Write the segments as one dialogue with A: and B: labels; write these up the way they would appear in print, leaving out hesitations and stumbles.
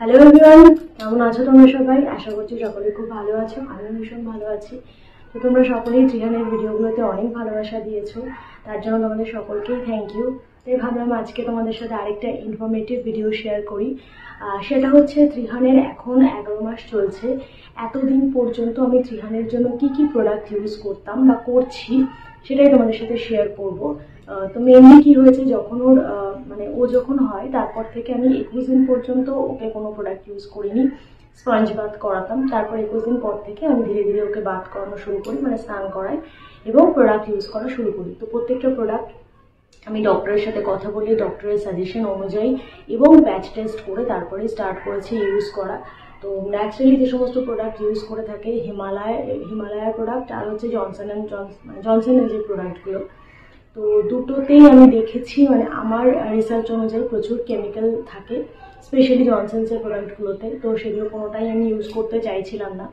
A: Hello everyone, কেমন আছো তোমরা সবাই? আশা করছি সকলে খুব ভালো আছো। আমিও ভীষণ ভালো আছি। তো তোমরা সকলেই ত্রিহানের ভিডিওগুলোতে অনেক ভালোবাসা দিয়েছো, তার জন্য তোমাদের সকলকেই থ্যাংক ইউ। তাই ভাবলাম আজকে তোমাদের সাথে আরেকটা ইনফরমেটিভ ভিডিও শেয়ার করি। সেটা হচ্ছে ত্রিহানের এখন 11 মাস চলছে। এতদিন পর্যন্ত আমি ত্রিহানের জন্য কি কি প্রোডাক্ট ইউজ করতাম বা করছি সেটাই তোমাদের সাথে শেয়ার করব। তো মেনলি কি হয়েছে, যখন ওর ও যখন হয় তারপর থেকে আমি 21 দিন পর্যন্ত ওকে কোনো প্রোডাক্ট ইউজ করিনি। স্পঞ্জ বাথ করাতাম, তারপর 21 দিন পর থেকে আমি ধীরে ধীরে ওকে বাথ করানো শুরু করি, মানে স্নান করাই এবং প্রোডাক্ট ইউজ করা শুরু করি। তো প্রত্যেকটা প্রোডাক্ট আমি ডক্টরের সাথে কথা বলে ডক্টরের সাজেশন অনুযায়ী এবং প্যাচ টেস্ট করে তারপরে স্টার্ট করেছি ইউজ করা। তো ন্যাচারালি যে সমস্ত প্রোডাক্ট ইউজ করে থাকে হিমালয়ের প্রোডাক্ট আর হচ্ছে জনসনের যে প্রোডাক্টগুলো, তো দুটোতেই আমি দেখেছি আমার রিসার্চ অনুযায়ী প্রচুর কেমিক্যাল থাকে, স্পেশালি জনসনসের প্রোডাক্টগুলোতে। তো সেগুলো কোনোটাই আমি ইউজ করতে চাইছিলাম না,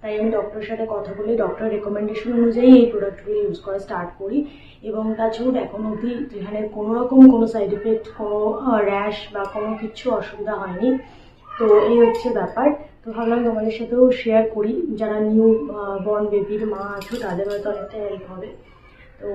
A: তাই আমি ডক্টরের সাথে কথা বলে ডক্টরের রেকমেন্ডেশন অনুযায়ী এই প্রোডাক্টগুলো ইউজ করা স্টার্ট করি। এবং তাছাড়াও এখন অবধি যেখানে কোনো সাইড ইফেক্ট, কোনো র্যাশ বা কোনো কিছু অসুবিধা হয়নি। তো এই হচ্ছে ব্যাপার। তো ভাবলাম তোমাদের সাথেও শেয়ার করি, যারা নিউ বর্ন বেবির মা আছো তাদের হয়তো অনেকটা হেল্প হবে। তো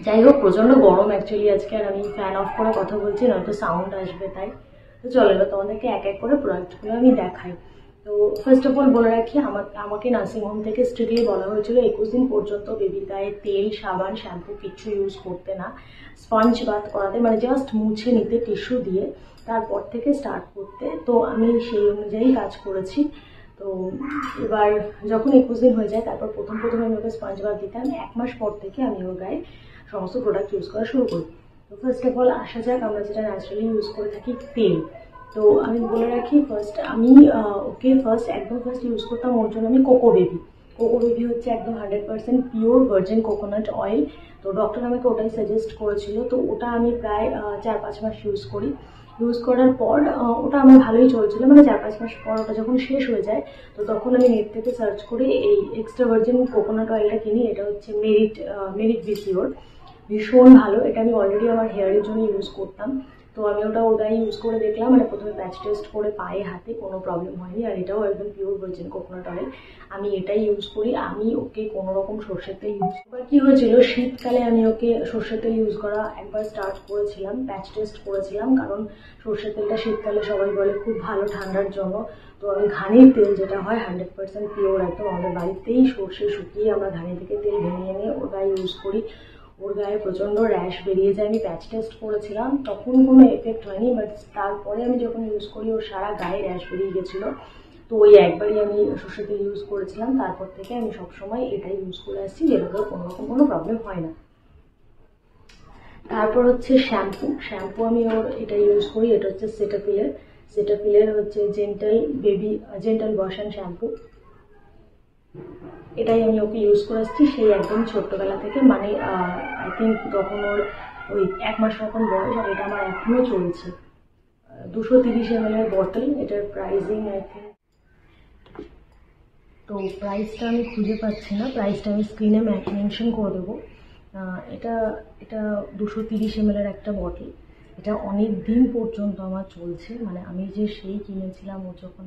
A: যাই হোক, প্রচণ্ড গরম অ্যাকচুয়ালি আজকে, আর আমি ফ্যান অফ করে কথা বলছি, নয়তো সাউন্ড আসবে তাই। তো চলো এবার তোমাদেরকে এক এক করে প্রোডাক্টগুলো আমি দেখাই। তো ফার্স্ট অফ অল বলে রাখি, আমাকে নার্সিংহোম থেকে স্ট্রিক্টলি বলা হয়েছিল 21 দিন পর্যন্ত বেবির গায়ে তেল, সাবান, শ্যাম্পু কিচ্ছু ইউজ করতে না, স্পঞ্জ বাথ করাতে, মানে জাস্ট মুছে নিতে টিস্যু দিয়ে, তারপর থেকে স্টার্ট করতে। তো আমি সেই অনুযায়ী কাজ করেছি। তো এবার যখন 21 দিন হয়ে যায়, তারপর প্রথম আমি ওকে স্পঞ্জ বাথ দিতাম। 1 মাস পর থেকে আমি ওর গায়ে সমস্ত প্রোডাক্ট ইউজ করা শুরু করি। তো ফার্স্ট অফ অল আসা যাক, আমরা যেটা ন্যাচারালি ইউজ করে থাকি তেল। তো আমি বলে রাখি, আমি ওকে একদম ফার্স্ট ইউজ করতাম ওর জন্য আমি কোকো বেবি হচ্ছে একদম 100% পিওর ভার্জিন কোকোনাট অয়েল। তো ডক্টর আমাকে ওটাই সাজেস্ট করেছিল। তো ওটা আমি প্রায় 4-5 মাস ইউজ করি। ইউজ করার পর ওটা আমার ভালোই চলছিল, মানে 4-5 মাস পর ওটা যখন শেষ হয়ে যায়, তো তখন আমি নেট থেকে সার্চ করে এই এক্সট্রা ভার্জিন কোকোনাট অয়েলটা কিনি। এটা হচ্ছে মেরিট বিসিওর, ভীষণ ভালো। এটা আমি অলরেডি আমার হেয়ারের জন্য ইউজ করতাম। তো আমি ওটা ওর গায়ে ইউজ করে দেখলাম, মানে প্রথমে প্যাচ টেস্ট করে পায়ে হাতে কোনো প্রবলেম হয়নি। আর এটাও একদম পিওর ভার্জিন কোকোনাট অয়েল, আমি এটাই ইউজ করি। আমি ওকে কোনো রকম সর্ষের তেল ইউজ করি। কি হয়েছিল, শীতকালে আমি ওকে সর্ষের তেল ইউজ করা একবার স্টার্ট করেছিলাম, প্যাচ টেস্ট করেছিলাম, কারণ সর্ষের তেলটা শীতকালে সবাই বলে খুব ভালো ঠান্ডার জন্য। তো আমি ঘানির তেল, যেটা হয় 100% পিওর, একদম আমাদের বাড়িতেই সর্ষে শুকিয়ে আমরা ঘানি থেকে তেল ভেঙে এনে ওর গায়ে ইউজ করি। ওর গায়ে প্রচণ্ড র্যাশ বেরিয়ে যায়। আমি প্যাচ টেস্ট করেছিলাম, তখন কোনো এফেক্ট হয়নি, বাট তারপরে আমি যখন ইউজ করি ওর সারা গায়ে র্যাশ বেরিয়ে গেছিলো। তো ওই একবারই আমি সর্ষের তেল ইউজ করেছিলাম, তারপর থেকে আমি সবসময় এটাই ইউজ করে আসছি, যেটাতে কোনো প্রবলেম হয় না। তারপর হচ্ছে শ্যাম্পু আমি ওর এটা ইউজ করি। এটা হচ্ছে সেটাফিলের হচ্ছে জেন্টাল ওয়াশ অ্যান্ড শ্যাম্পু। এটাই আমি ওকে ইউজ করে আসছি সেই একদম ছোট্টবেলা থেকে, মানে আই থিঙ্ক তখন ওর ওই 1 মাস মতন বয়স, আর এটা আমার এখনও চলছে। 230 ml এর বটল, এটার প্রাইসিং আই থিঙ্ক, তো প্রাইসটা আমি খুঁজে পাচ্ছি না, প্রাইসটা আমি স্ক্রিনে মেনশন করে দেবো। এটা 230 ml এর একটা বটল। এটা অনেক দিন পর্যন্ত আমার চলছে, মানে আমি যে সেই কিনেছিলাম ও যখন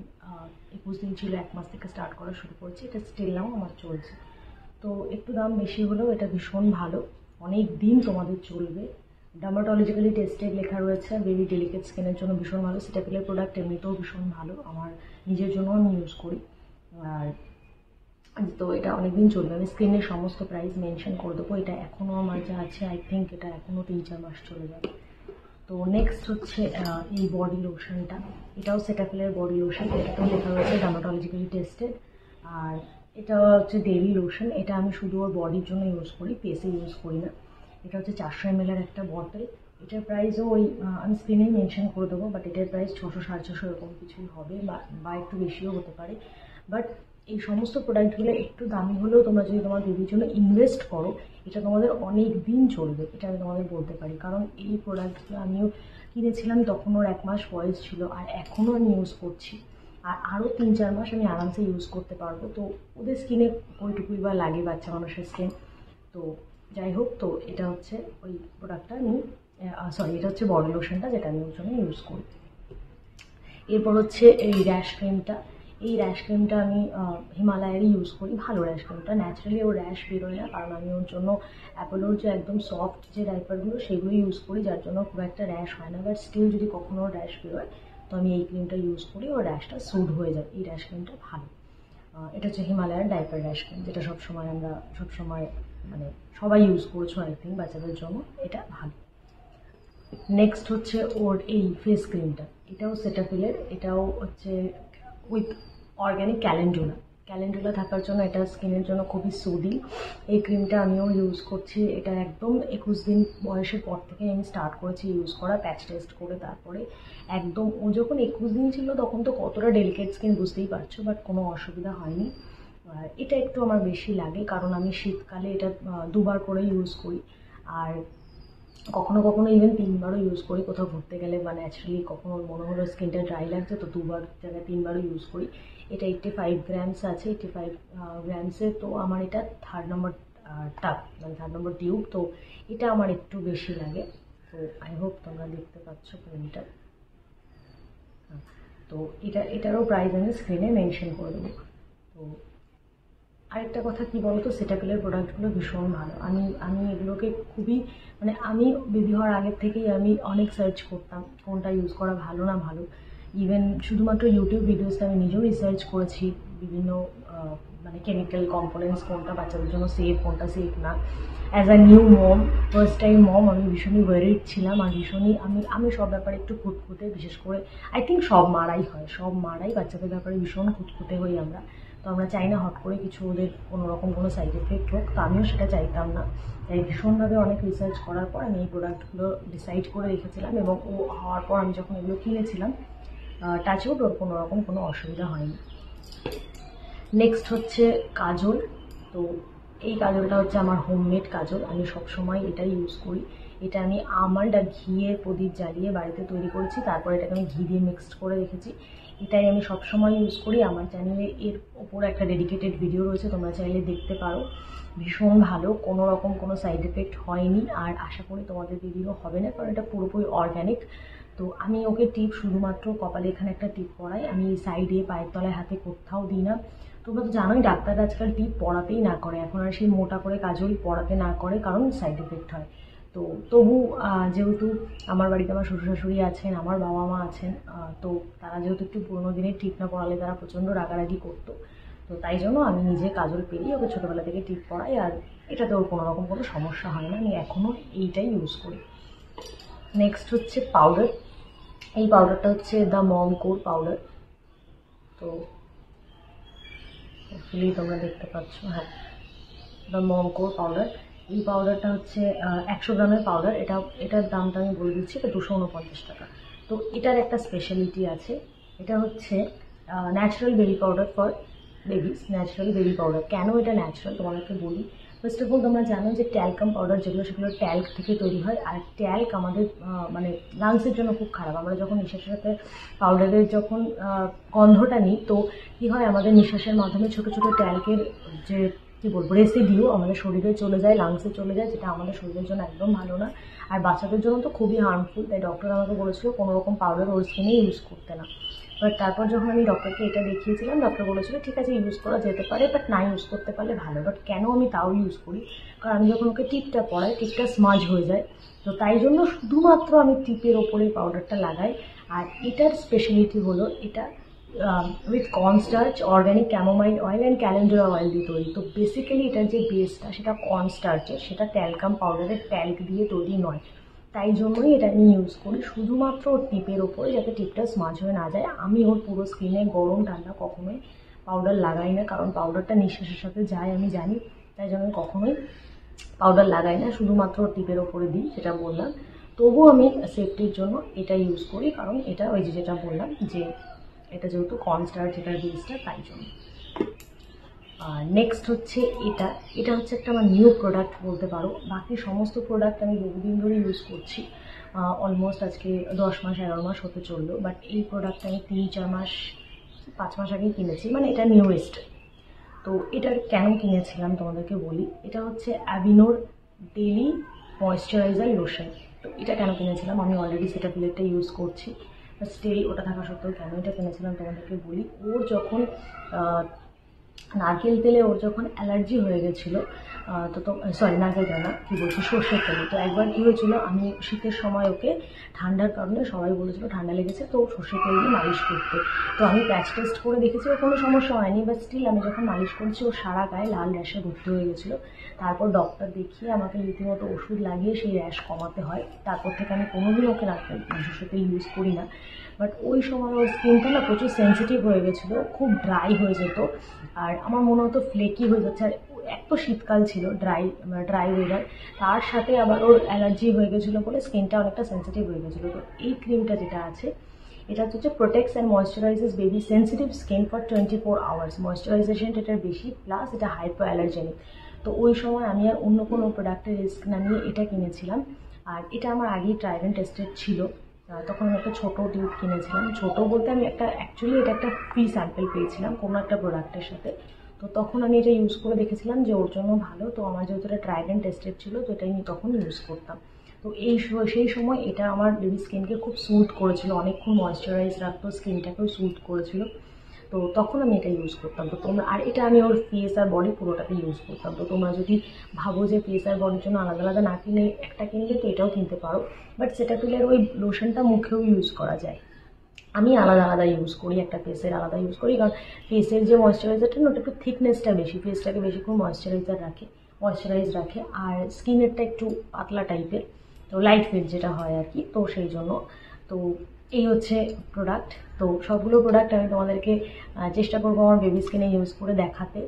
A: 21 দিন ছিল, 1 মাস থেকে স্টার্ট করা শুরু করেছি, এটা স্টিল নাও আমার চলছে। তো একটু দাম বেশি হলেও এটা ভীষণ ভালো, অনেক দিন তোমাদের চলবে। ডার্মাটোলজিক্যালি টেস্টেড লেখা রয়েছে, বেবি ডেলিকেট স্কিনের জন্য ভীষণ ভালো। সেটাফিলের প্রোডাক্ট এমনিতেও ভীষণ ভালো, আমার নিজের জন্য আমি ইউজ করি। আর তো এটা অনেকদিন চলবে। আমি স্ক্রিনের সমস্ত প্রাইস মেনশন করে দেবো। এটা এখনও আমার যা আছে, আই থিঙ্ক এটা এখনও 3-4 মাস চলে যাবে। তো নেক্সট হচ্ছে এই বডি লোশনটা, এটাও সেটাফিলের বডি লোশন, এটাতেও লেখা রয়েছে ডার্মাটোলজিক্যালি টেস্টেড। আর এটা হচ্ছে ডেইলি লোশন, এটা আমি শুধু ওর বডির জন্য ইউজ করি, ফেসে ইউজ করি না। এটা হচ্ছে 400 ml এর একটা বটল। এটার প্রাইসও ওই আমি স্ক্রিনেই মেনশন করে দেবো, বাট এটার প্রাইস 600-650 এরকম কিছুই হবে, বা একটু বেশিও হতে পারে। বাট এই সমস্ত প্রোডাক্টগুলো একটু দামি হলেও তোমরা যদি তোমার বেবির জন্য ইনভেস্ট করো, এটা তোমাদের অনেক দিন চলবে, এটা আমি তোমাদের বলতে পারি। কারণ এই প্রোডাক্টগুলো আমিও কিনেছিলাম, তখন ওর 1 মাস বয়স ছিল, আর এখনও আমি ইউজ করছি। আর আরও 3-4 মাস আমি আরামসে ইউজ করতে পারবো। তো ওদের স্কিনে ওইটুকুই বা লাগে, বাচ্চা মানুষের স্কিন। তো যাই হোক, তো এটা হচ্ছে ওই প্রোডাক্টটা আমি এটা হচ্ছে বডি লোশনটা, যেটা আমি ওর জন্য ইউজ করি। এরপর হচ্ছে এই র্যাশ ক্রিমটা। এই র্যাশ ক্রিমটা আমি হিমালয়েরই ইউজ করি, ভালো র্যাশ ক্রিমটা। ন্যাচারালি ওর র্যাশ বেরোয় না, কারণ আমি ওর জন্য অ্যাপোলোর যে একদম সফট যে ডাইপারগুলো সেগুলো ইউজ করি, যার জন্য খুব একটা র্যাশ হয় না। বাট স্টিল যদি কখনো র্যাশ বেরোয় তো আমি এই ক্রিমটা ইউজ করি, ওর র্যাশটা স্যুট হয়ে যায়। এই র্যাশ ক্রিমটা ভালো। এটা হচ্ছে হিমালয়ার ডাইপার র্যাশ ক্রিম, যেটা আমরা সবসময় মানে সবাই ইউজ করছো আই থিঙ্ক বাচ্চাদের জন্য, এটা ভালো। নেক্সট হচ্ছে ওর এই ফেস ক্রিমটা, এটাও সেটাফিলের, এটাও হচ্ছে উইথ অর্গ্যানিক ক্যালেন্ডুলা থাকার জন্য এটা স্কিনের জন্য খুবই সুদিং। এই ক্রিমটা আমিও ইউজ করছি, এটা একদম 21 দিন বয়সের পর থেকে আমি স্টার্ট করেছি ইউজ করা, প্যাচ টেস্ট করে। তারপরে একদম ও যখন 21 দিন ছিল তখন তো কতটা ডেলিকেট স্কিন বুঝতেই পারছো, বাট কোনো অসুবিধা হয়নি। এটা একটু আমার বেশি লাগে কারণ আমি শীতকালে এটা 2বার করে ইউজ করি, আর কখনো কখনো ইভেন 3বারও ইউজ করি কোথাও ঘুরতে গেলে, বা ন্যাচারালি কখনো মনে হলো স্কিনটা ড্রাই লাগছে তো 2বার জায়গায় 3বারও ইউজ করি। এটা 85 গ্রামস আছে, 85 গ্রামসে। তো আমার এটা 3rd নম্বর টাব, মানে 3rd নম্বর টিউব, তো এটা আমার একটু বেশি লাগে। তো আই হোপ তোমরা দেখতে পাচ্ছ ক্রিমটা। তো এটারও প্রাইস আমি স্ক্রিনে মেনশন করে দেবো। তো আরেকটা কথা কি বলতো, সেটাফিলের প্রোডাক্টগুলো ভীষণ ভালো। আমি এগুলোকে খুবই মানে আমি বেবি হওয়ার আগের থেকেই আমি অনেক সার্চ করতাম কোনটা ইউজ করা ভালো না ভালো। ইভেন শুধুমাত্র ইউটিউব ভিডিওসে আমি নিজেও রিসার্চ করেছি বিভিন্ন মানে কেমিক্যাল কম্পোনেন্টস, কোনটা বাচ্চাদের জন্য সেফ, কোনটা সেফ না। As a new mom, first time mom, আমি ভীষণই ওয়ারিড ছিলাম, আর ভীষণই আমি সব ব্যাপারে একটু খুঁতখুঁতে, বিশেষ করে আই থিঙ্ক সব মারাই বাচ্চাদের ব্যাপারে ভীষণ খুঁতখুঁতে হই আমরা। তো আমরা চাই না হট করে কিছু ওদের কোনোরকম কোনো সাইড এফেক্ট হোক, তো আমিও সেটা চাইতাম না। তাই ভীষণভাবে অনেক রিসার্চ করার পর আমি এই প্রোডাক্টগুলো ডিসাইড করে রেখেছিলাম, এবং ও হওয়ার পর আমি যখন এগুলো কিনেছিলাম টাচউড ওর কোনোরকম কোনো অসুবিধা হয়নি। নেক্সট হচ্ছে কাজল। তো এই কাজলটা হচ্ছে আমার হোমমেড কাজল, আমি সবসময় এটাই ইউজ করি। এটা আমি আমন্ড আর ঘিয়ের প্রদীপ জ্বালিয়ে বাড়িতে তৈরি করেছি, তারপর এটাকে আমি ঘি দিয়ে মিক্সড করে রেখেছি। এটাই আমি সবসময় ইউজ করি। আমার চ্যানেলে এর ওপর একটা ডেডিকেটেড ভিডিও রয়েছে, তোমরা চাইলে দেখতে পারো। ভীষণ ভালো, কোনো রকম কোনো সাইড এফেক্ট হয়নি, আর আশা করি তোমাদের বেবিরও হবে না, কারণ এটা পুরোপুরি অর্গ্যানিক। তো আমি ওকে টিপ শুধুমাত্র কপালে এখানে একটা টিপ পরাই, আমি সাইডে পায়ের তলায় হাতে কোথাও দিই না। তোমরা তো জানোই ডাক্তাররা আজকাল টিপ পরাতেই না করে, এখন আর সেই মোটা করে কাজল পরাতে না করে, কারণ সাইড এফেক্ট হয়। তো তবু যেহেতু আমার বাড়িতে আমার শ্বশুর শাশুড়ি আছেন, আমার বাবা মা আছেন, তো তারা যেহেতু একটু পুরোনো দিনের টিপ না পরালে তারা প্রচণ্ড রাগারাগি করতো, তো তাই জন্য আমি নিজে কাজল পেরিয়ে ওকে ছোটোবেলা থেকে টিপ পরাই, আর এটাতে ওর কোনো রকম কোনো সমস্যা হয় না। আমি এখনও এইটাই ইউজ করি। নেক্সট হচ্ছে পাউডার। এই পাউডারটা হচ্ছে দ্য মম কোর পাউডার। তো অ্যাকচুয়ালি তোমরা দেখতে পাচ্ছ, হ্যাঁ, দ্য মম কোর পাউডার। এই পাউডারটা হচ্ছে 100 গ্রামের পাউডার। এটার দামটা আমি বলে দিচ্ছি, এটা 249 টাকা। তো এটার একটা স্পেশালিটি আছে, এটা হচ্ছে natural baby powder for babies. Natural baby powder কেন এটা ন্যাচারাল তোমাদেরকে বলি। ফার্স্ট অফ অল তোমরা জানো যে ট্যালকাম পাউডার যেগুলো, সেগুলো ট্যাল্ক থেকে তৈরি হয়, আর ট্যাল্ক আমাদের মানে লাংসের জন্য খুব খারাপ। আমরা যখন নিঃশ্বাসের সাথে পাউডারের যখন গন্ধটা নিই, তো কী হয়, আমাদের নিঃশ্বাসের মাধ্যমে ছোটো ছোটো ট্যাল্কের যে কী বলবো রেসিডিউ আমাদের শরীরে চলে যায়, লাংসে চলে যায়, যেটা আমাদের শরীরের জন্য একদম ভালো না, আর বাচ্চাদের জন্য তো খুবই হার্মফুল। তাই ডক্টর আমাকে বলেছিল কোনো রকম পাউডার ওর স্কিনে ইউজ করতে না। বাট তারপর যখন আমি ডক্টরকে এটা দেখিয়েছিলাম, ডক্টর বলেছিল ঠিক আছে ইউজ করা যেতে পারে, বাট না ইউজ করতে পারলে ভালো। বাট কেন আমি তাও ইউজ করি, কারণ আমি যখন ওকে টিপটা পরাই, টিপটা স্মাজ হয়ে যায়, তো তাই জন্য শুধুমাত্র আমি টিপের ওপরে পাউডারটা লাগাই। আর এটার স্পেশালিটি হলো এটা with cornstarch, organic chamomile oil and calendula oil দিয়ে তৈরি। তো বেসিক্যালি এটার যে বেসটা সেটা কর্নস্টার্চের, সেটা ট্যালকাম পাউডারের ট্যাল্ক দিয়ে তৈরি নয়। তাই জন্যই এটা আমি ইউজ করি শুধুমাত্র ওর টিপের ওপরে, যাতে টিপটা স্মাজ হয়ে না যায়। আমি ওর পুরো স্কিনে গরম ঠান্ডা কখনোই পাউডার লাগাই না, কারণ পাউডারটা নিঃশ্বাসের সাথে যায় আমি জানি, তাই জন্য আমি কখনোই পাউডার লাগাই না, শুধুমাত্র টিপের ওপরে দিই, যেটা বললাম। তবুও আমি সেফটির জন্য এটা ইউজ করি, কারণ এটা ওই যেটা বললাম যে এটা যেহেতু কর্নস্টার্চ এটার বেসটা, তাই জন্য। নেক্সট হচ্ছে এটা হচ্ছে একটা আমার নিউ প্রোডাক্ট বলতে পারো। বাকি সমস্ত প্রোডাক্ট আমি বহুদিন ধরে ইউজ করছি, অলমোস্ট আজকে 10 মাস 11 মাস হতে চললো। বাট এই প্রোডাক্টটা আমি 3-4 মাস 5 মাস আগেই কিনেছি, মানে এটা নিউয়েস্ট। তো এটা কেন কিনেছিলাম তোমাদেরকে বলি। এটা হচ্ছে অ্যাভিনোর ডেইলি ময়েশ্চারাইজার লোশন। তো এটা কেন কিনেছিলাম, আমি অলরেডি সেটাফিলেরটা ইউজ করছি। স্টিল ওটা থাকা সত্ত্বেও কেন এটা কিনেছিলাম তোমাদেরকে বলি। ওর যখন নারকেল তেলে ওর যখন অ্যালার্জি হয়ে গেছিলো, তো সরি নারকেল তেল না, কী বলছি, সর্ষের তেলে। তো একবার কী হয়েছিল, আমি শীতের সময় ওকে ঠান্ডার কারণে সবাই বলেছিল ঠান্ডা লেগেছে, তো সর্ষের তেল দিয়ে মালিশ করতে। তো আমি প্যাচ টেস্ট করে দেখেছি ওর কোনো সমস্যা হয়নি, বাট স্টিল আমি যখন মালিশ করছি ওর সারা গায়ে লাল র্যাশে ভর্তি হয়ে গেছিলো। তারপর ডক্টর দেখিয়ে আমাকে রীতিমতো ওষুধ লাগিয়ে সেই র্যাশ কমাতে হয়। তারপর থেকে আমি কোনোদিন ওকে সর্ষের তেল ইউজ করি না। বাট ওই সময় ওর স্কিনটা না প্রচুর সেন্সিটিভ হয়ে গেছিলো, খুব ড্রাই হয়ে যেত, আর আমার মনে হতো ফ্লেকি হয়ে যাচ্ছে। আর এক তো শীতকাল ছিল, ড্রাই ওয়েদার, তার সাথে আবার ওর অ্যালার্জি হয়ে গেছিলো বলে স্কিনটা অনেকটা সেন্সিটিভ হয়ে গেছিলো। তো এই ক্রিমটা যেটা আছে, এটা হচ্ছে protects and moisturises baby sensitive skin for 24 hours. Moisturisation এটার বেশি, প্লাস এটা হাইপো অ্যালার্জেনিক। তো ওই সময় আমি আর অন্য কোনো প্রোডাক্টের রিস্ক না নিয়ে এটা কিনেছিলাম। আর এটা আমার আগেই ট্রায়াল অ্যান্ড টেস্টেড ছিল। তখন আমি একটা ছোটো টিউব কিনেছিলাম। ছোটো বলতে আমি অ্যাকচুয়ালি এটা একটা ফ্রি স্যাম্পেল পেয়েছিলাম কোনো একটা প্রোডাক্টের সাথে। তো তখন আমি এটা ইউজ করে দেখেছিলাম যে ওর জন্য ভালো। তো আমার যেহেতু এটা ট্রায়াল অ্যান্ড টেস্টেড ছিল, তো এটা আমি তখন ইউজ করতাম। তো সেই সময় এটা আমার বেবি স্কিনকে খুব স্যুট করেছিল, অনেকক্ষণ ময়েশ্চারাইজ রাখতো, স্কিনটাকেও স্যুট করেছিল। তো তখন আমি এটা ইউজ করতাম। তো তোমরা, আর এটা আমি ওর ফেস আর বডি পুরোটাতে ইউজ করতাম। তো তোমরা যদি ভাবো যে ফেস আর বডির জন্য আলাদা আলাদা না কিনে একটা কিনলে, তো এটাও কিনতে পারো। বাট সেটাফিলের ওই লোশনটা মুখেও ইউজ করা যায়। আমি আলাদা আলাদা ইউজ করি, একটা ফেসের আলাদা ইউজ করি, কারণ ফেসের যে ময়েশ্চারাইজারটা না, ওটা একটু থিকনেসটা বেশি, ফেসটাকে বেশিক্ষণ ময়েশ্চারাইজ রাখে। আর স্কিনেরটা একটু পাতলা টাইপের, তো লাইট ওয়েট যেটা হয় আর কি, তো সেই জন্য। তো এই হচ্ছে প্রোডাক্ট। তো সবগুলো প্রোডাক্ট আমি তোমাদেরকে চেষ্টা করবো আমার বেবি স্কিনে ইউজ করে দেখাতে।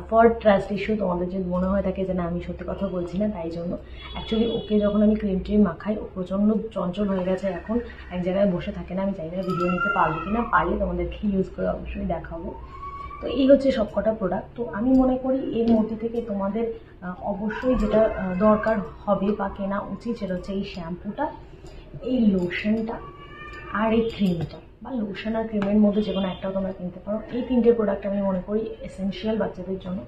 A: ফর ট্রাস্ট ইস্যু, তোমাদের যদি মনে হয় থাকে যে না আমি সত্যি কথা বলছি না, তাই জন্য। অ্যাকচুয়ালি ওকে যখন আমি ক্রিম মাখাই, ও প্রচণ্ড চঞ্চল হয়ে গেছে এখন, এক জায়গায় বসে থাকে না। আমি জানি না ভিডিও নিতে পারবো কি না, পারলে তোমাদেরকে ইউজ করে অবশ্যই দেখাবো। তো এই হচ্ছে সব কটা প্রোডাক্ট। তো আমি মনে করি এর মধ্যে থেকে তোমাদের অবশ্যই যেটা দরকার হবে বা কেনা উচিত, সেটা হচ্ছে এই শ্যাম্পুটা, এই লোশনটা, আর এই ক্রিমটা, বা লোশন আর ক্রিমের মধ্যে যে কোনো একটাও তোমরা কিনতে পারো। এই তিনটে প্রোডাক্ট আমি মনে করি এসেনশিয়াল বাচ্চাদের জন্য।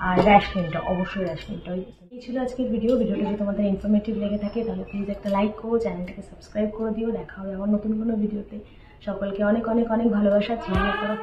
A: আর র্যাশ ক্রিমটা, অবশ্যই র্যাশ ক্রিমটা। এই ছিল আজকের ভিডিওটা যদি তোমাদের ইনফরমেটিভ লেগে থাকে তাহলে প্লিজ একটা লাইক করো, চ্যানেলটাকে সাবস্ক্রাইব করে দিও। দেখা হবে আবার নতুন কোনো ভিডিওতে। সকলকে অনেক অনেক অনেক ভালোবাসা, চ্যানেল করো।